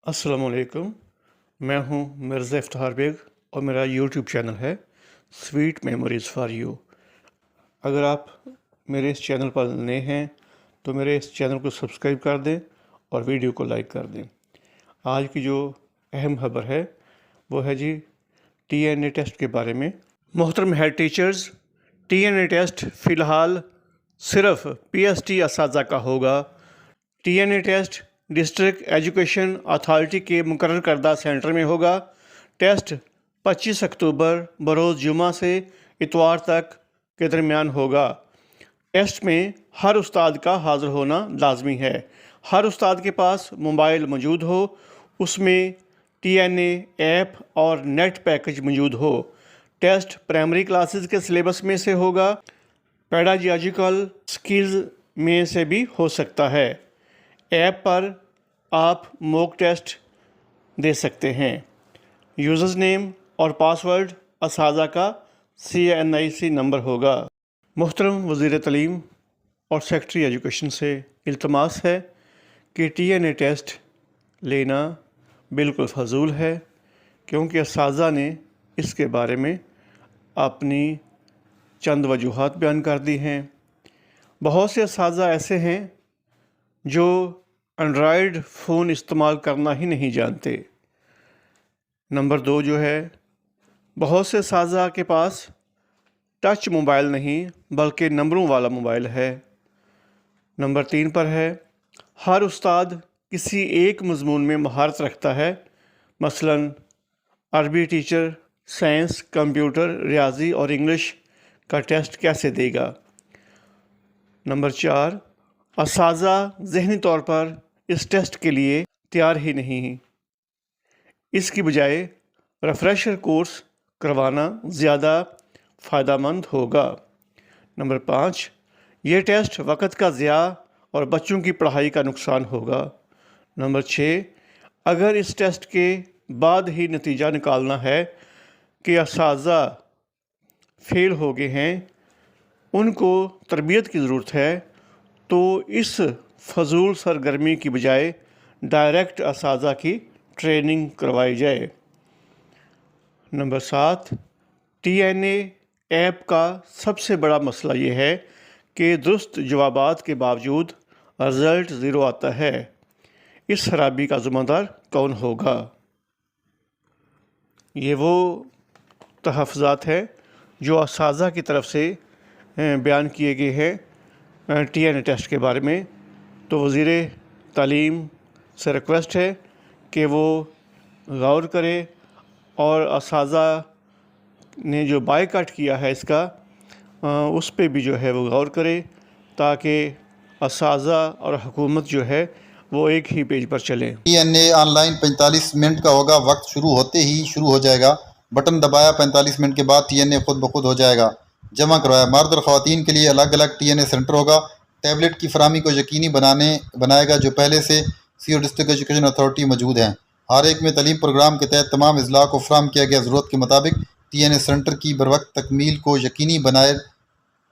अस्सलाम वालेकुम। मैं हूं मिर्ज़ा इफ्तिखार बेग और मेरा यूट्यूब चैनल है स्वीट मेमोरीज़ फॉर यू। अगर आप मेरे इस चैनल पर नए हैं तो मेरे इस चैनल को सब्सक्राइब कर दें और वीडियो को लाइक कर दें। आज की जो अहम खबर है वो है जी TNA टेस्ट के बारे में। मोहतरम हेड टीचर्स, TNA टेस्ट फ़िलहाल सिर्फ PST असातिज़ा का होगा। TNA test district education authority के मुकर्रर करदा सेंटर में होगा। टेस्ट 25 अक्टूबर बरोज़ जुमा से इतवार तक के दरमियान होगा। टेस्ट में हर उस्ताद का हाज़िर होना लाजमी है। हर उस्ताद के पास मोबाइल मौजूद हो, उसमें TNA ऐप और नेट पैकेज मौजूद हो। टेस्ट प्राइमरी क्लासेस के सिलेबस में से होगा, पेडागॉजिकल स्किल्स में से भी हो सकता है। ऐप पर आप मॉक टेस्ट दे सकते हैं। यूज़र नेम और पासवर्ड असातिज़ा का CNIC नंबर होगा। मुहतरम वज़ीर तालीम और सेक्रेटरी एजुकेशन से इल्तमास है कि TNA टेस्ट लेना बिल्कुल फ़जूल है, क्योंकि असातिज़ा ने इसके बारे में अपनी चंद वजूहात बयान कर दी हैं। बहुत से असातिज़ा ऐसे हैं जो एंड्रॉयड फ़ोन इस्तेमाल करना ही नहीं जानते। नंबर 2 जो है, बहुत से असातिज़ा के पास टच मोबाइल नहीं बल्कि नंबरों वाला मोबाइल है। नंबर 3 पर है, हर उस्ताद किसी एक मज़मून में महारत रखता है। मसलन अरबी टीचर साइंस, कंप्यूटर, रियाजी और इंग्लिश का टेस्ट कैसे देगा। नंबर 4, असातिज़ा ज़हनी तौर पर इस टेस्ट के लिए तैयार ही नहीं। इसकी बजाय रिफ्रेशर कोर्स करवाना ज़्यादा फ़ायदेमंद होगा। नंबर 5, ये टेस्ट वक़्त का ज़िया और बच्चों की पढ़ाई का नुकसान होगा। नंबर 6, अगर इस टेस्ट के बाद ही नतीजा निकालना है कि असातिज़ा फ़ेल हो गए हैं, उनको तरबियत की ज़रूरत है, तो इस फ़जूल सरगर्मी की बजाय डायरेक्ट असातिज़ा की ट्रेनिंग करवाई जाए। नंबर 7, TNA ऐप का सबसे बड़ा मसला ये है कि दुरुस्त जवाबात के बावजूद रिज़ल्ट ज़ीरो आता है। इस खराबी का ज़िम्मेदार कौन होगा? ये वो तहफ़्फ़ुज़ात हैं जो असातिज़ा की तरफ से बयान किए गए हैं TNA टेस्ट के बारे में। तो वज़ीर तालीम से रिक्वेस्ट है कि वो गौर करे और असातिज़ा ने जो बायकॉट किया है इसका, उस पे भी जो है वो गौर करे, ताकि असातिज़ा और हुकूमत जो है वो एक ही पेज पर चले। TNA ऑनलाइन 45 मिनट का होगा। वक्त शुरू होते ही शुरू हो जाएगा। बटन दबाया, 45 मिनट के बाद TNA खुद ब खुद हो जाएगा। जमा करवाया। मर्द और ख़वातीन के लिए अलग अलग TNA सेंटर होगा। टैबलेट की फराहमी को यकीनी बनाएगा, जो पहले से CO डिस्ट्रिक्ट एजुकेशन अथॉरिटी मौजूद हैं। हर एक में तालीम प्रोग्राम के तहत तमाम अज़ला को फराहम किया गया। ज़रूरत के मुताबिक TNA सेंटर की बरवक्त तकमील को यकीनी बनाए।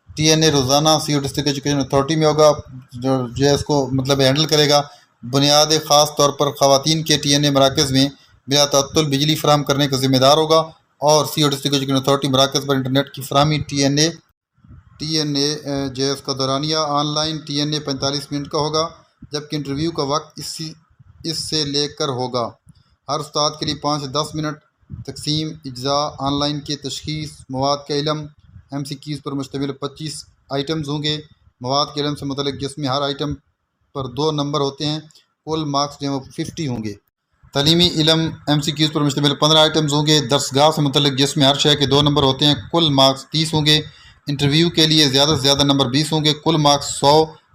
TNA रोज़ाना CO डिस्ट्रिक्ट एजुकेशन अथॉरिटी में होगा, जो है इसको मतलब हैंडल करेगा। बुनियाद ख़ास तौर पर ख़वातीन के TNA मराकज़ में बिला तअत्तुल बिजली फराहम करने का ज़िम्मेदार होगा, और CO डिस्ट्रिक्ट एजुकेशन अथॉरिटी मराकज़ पर इंटरनेट की फराहमी। TNA जो है उसका दौरानिया ऑनलाइन TNA 45 मिनट का होगा, जबकि इंटरव्यू का वक्त इससे लेकर होगा। हर उस्ताद के लिए 5 से 10 मिनट तकसीम इज्ज़ा। ऑनलाइन के तशख़ीस मवाद का इल्म MCQs पर मुश्तमिल 25 आइटम्स होंगे। मवाद के इल्म से मुतल्लिक़ जिसमें हर आइटम पर 2 नंबर होते हैं। कुल मार्क्स जो है 50 होंगे। तालीमी इल्म MCQs पर मुश्तमिल 15 आइटम्स होंगे। दरसगाह से मुतल्लिक़ जिसमें हर शय के 2 नंबर होते हैं। कुल मार्क्स 30 होंगे। इंटरव्यू के लिए ज़्यादा से ज़्यादा नंबर 20 होंगे। कुल मार्क्स 100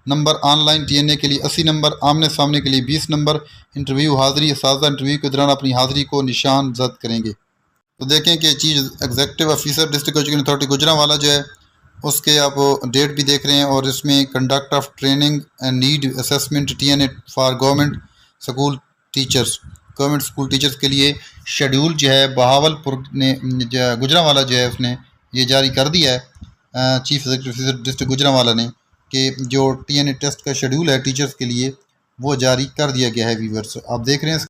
नंबर। ऑनलाइन TNA के लिए 80 नंबर। आमने सामने के लिए 20 नंबर। इंटरव्यू हाज़िरी। असातिज़ा इंटरव्यू के दौरान अपनी हाज़िरी को निशान ज़द करेंगे। तो देखें कि chief executive officer district education authority Gujranwala जो है उसके आप डेट भी देख रहे हैं, और इसमें conduct of training and need assessment TNA for government school teachers. Government school teachers के लिए शेड्यूल जो है बहावलपुर ने गुजरांवाला जो है उसने ये जारी कर दिया है। Chief executive officer district Gujranwala ने कि जो TNA टेस्ट का शेड्यूल है टीचर्स के लिए वो जारी कर दिया गया है। व्यूअर्स आप देख रहे हैं।